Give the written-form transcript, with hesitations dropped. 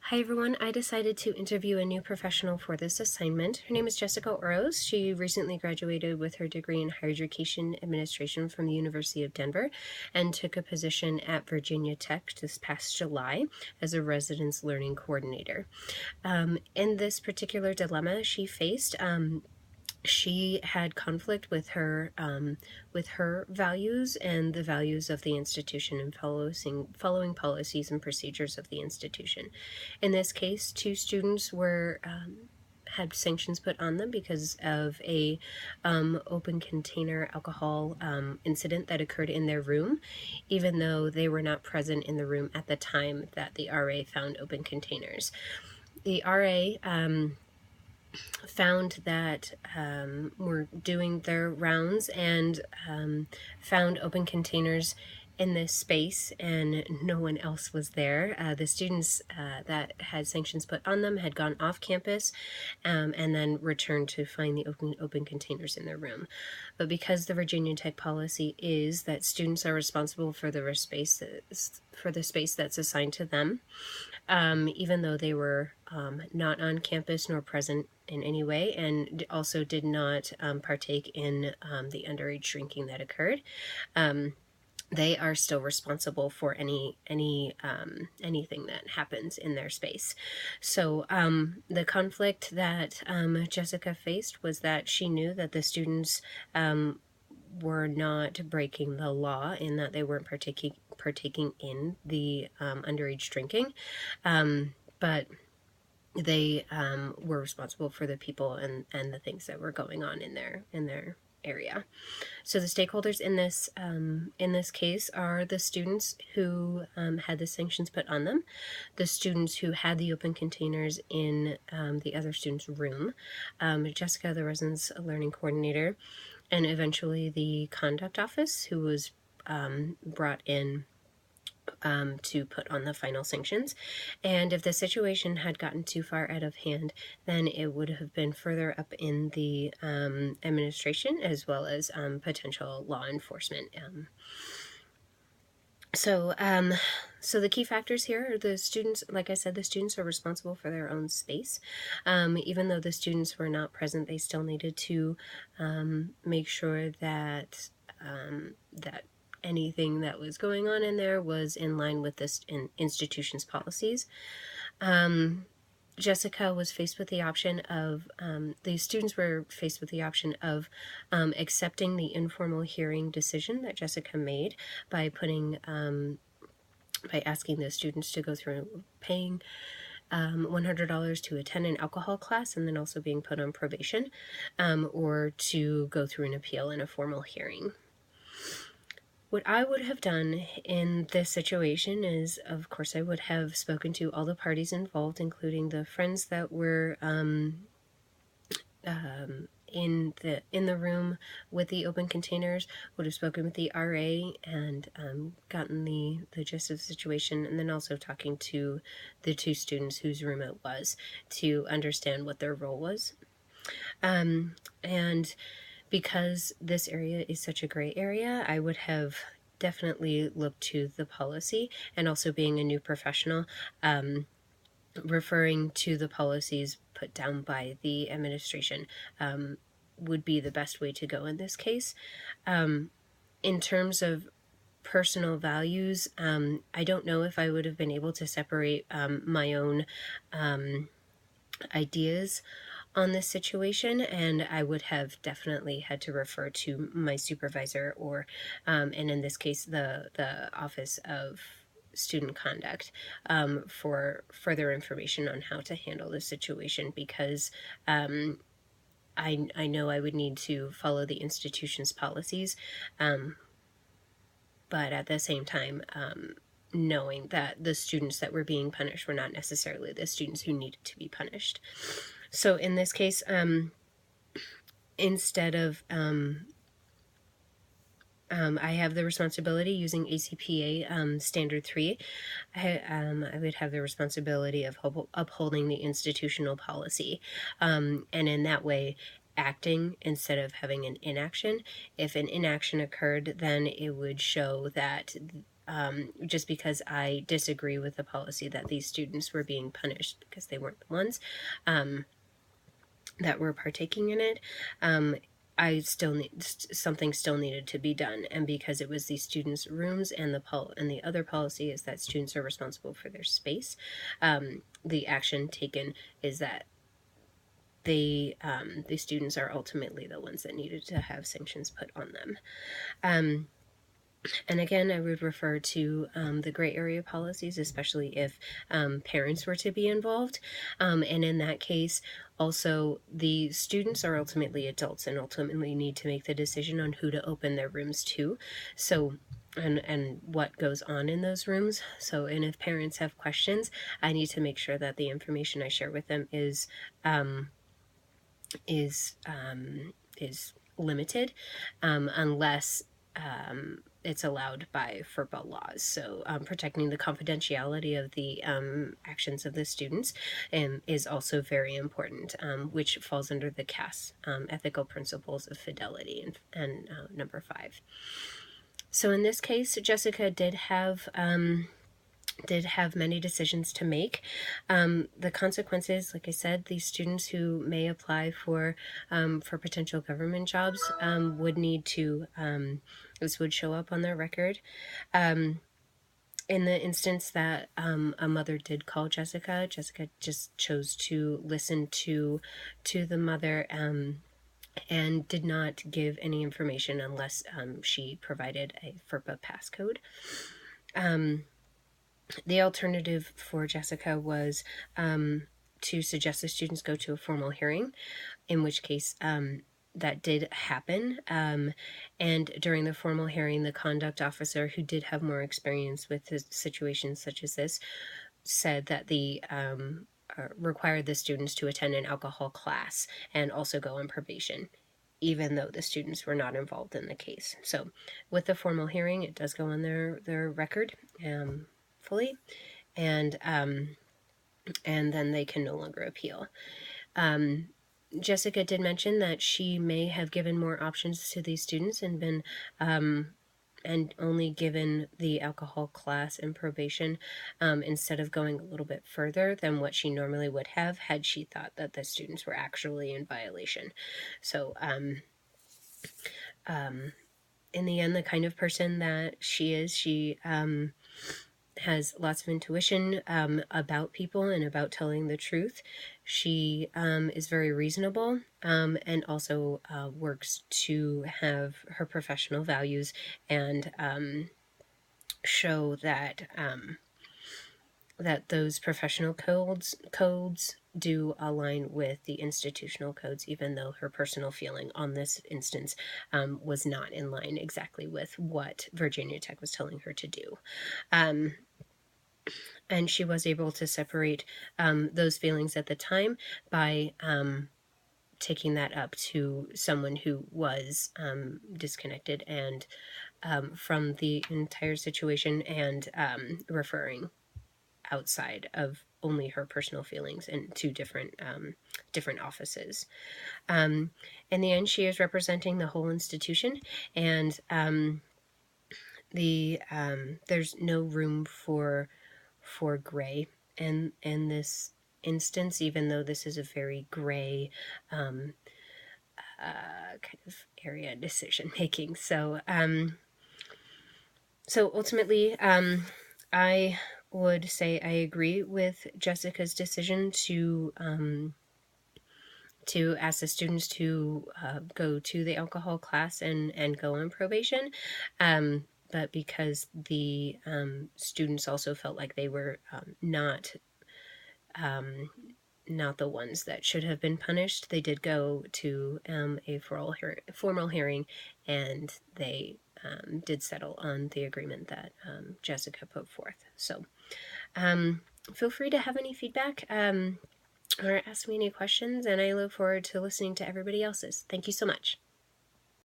Hi everyone, I decided to interview a new professional for this assignment. Her name is Jessica Oros. She recently graduated with her degree in higher education administration from the University of Denver and took a position at Virginia Tech this past July as a residence learning coordinator. In this particular dilemma she faced, she had conflict with her values and the values of the institution and following policies and procedures of the institution. In this case, two students were had sanctions put on them because of a open container alcohol incident that occurred in their room, even though they were not present in the room at the time that the RA found open containers. The RA found that were doing their rounds and found open containers in this space, and no one else was there. The students that had sanctions put on them had gone off campus and then returned to find the open containers in their room. But because the Virginia Tech policy is that students are responsible for the space that's assigned to them, even though they were not on campus nor present in any way, and also did not partake in the underage drinking that occurred, they are still responsible for anything that happens in their space. So the conflict that Jessica faced was that she knew that the students were not breaking the law in that they weren't partaking in the underage drinking, but they were responsible for the people and the things that were going on in their area. So the stakeholders in this case are the students who had the sanctions put on them, the students who had the open containers in the other student's room, Jessica, the residence learning coordinator, and eventually the conduct office, who was brought in to put on the final sanctions. And if the situation had gotten too far out of hand, then it would have been further up in the administration as well as potential law enforcement. So the key factors here are the students. Like I said, the students are responsible for their own space. Even though the students were not present, they still needed to make sure that that anything that was going on in there was in line with this institution's policies. Jessica was faced with the option of, the students were faced with the option of accepting the informal hearing decision that Jessica made by asking the students to go through paying $100 to attend an alcohol class and then also being put on probation, or to go through an appeal in a formal hearing. What I would have done in this situation is, of course, I would have spoken to all the parties involved, including the friends that were in the room with the open containers, would have spoken with the RA and gotten the gist of the situation, and then also talking to the two students whose room it was to understand what their role was. And because this area is such a gray area, I would have definitely looked to the policy, and also being a new professional, referring to the policies put down by the administration would be the best way to go in this case. In terms of personal values, I don't know if I would have been able to separate my own ideas on this situation, and I would have definitely had to refer to my supervisor or and in this case the Office of Student Conduct for further information on how to handle this situation, because I know I would need to follow the institution's policies, but at the same time knowing that the students that were being punished were not necessarily the students who needed to be punished. So in this case, instead of, I have the responsibility using ACPA Standard 3, I would have the responsibility of upholding the institutional policy, and in that way acting instead of having an inaction. If an inaction occurred, then it would show that just because I disagree with the policy that these students were being punished because they weren't the ones that were partaking in it. I still need something still needed to be done, and because it was these students' rooms, and the other policy is that students are responsible for their space. The action taken is that the students are ultimately the ones that needed to have sanctions put on them. And again, I would refer to the gray area policies, especially if parents were to be involved. And in that case, also the students are ultimately adults and ultimately need to make the decision on who to open their rooms to. So and what goes on in those rooms. So, and if parents have questions, I need to make sure that the information I share with them is limited, unless it's allowed by FERPA laws. So protecting the confidentiality of the actions of the students is also very important, which falls under the CAS, Ethical Principles of Fidelity, and number 5. So in this case, Jessica did have many decisions to make. The consequences, like I said, these students who may apply for potential government jobs would need to, this would show up on their record. In the instance that a mother did call Jessica just chose to listen to the mother and did not give any information unless she provided a FERPA passcode. The alternative for Jessica was to suggest the students go to a formal hearing, in which case that did happen. And during the formal hearing, the conduct officer, who did have more experience with situations such as this, said that the required the students to attend an alcohol class and also go on probation, even though the students were not involved in the case. So with the formal hearing, it does go on their record fully, and then they can no longer appeal. Jessica did mention that she may have given more options to these students and been and only given the alcohol class and probation instead of going a little bit further than what she normally would have had she thought that the students were actually in violation. So in the end, the kind of person that she is, she has lots of intuition about people and about telling the truth. She is very reasonable and also works to have her professional values and show that that those professional codes do align with the institutional codes, even though her personal feeling on this instance was not in line exactly with what Virginia Tech was telling her to do. And she was able to separate those feelings at the time by taking that up to someone who was disconnected and from the entire situation, and referring outside of only her personal feelings in 2 different offices. In the end, she is representing the whole institution, and there's no room for gray in this instance, even though this is a very gray kind of area decision making. So so ultimately, I would say I agree with Jessica's decision to ask the students to go to the alcohol class and go on probation. But because the students also felt like they were not the ones that should have been punished, they did go to a formal hearing, and they did settle on the agreement that Jessica put forth. So feel free to have any feedback or ask me any questions, and I look forward to listening to everybody else's. Thank you so much.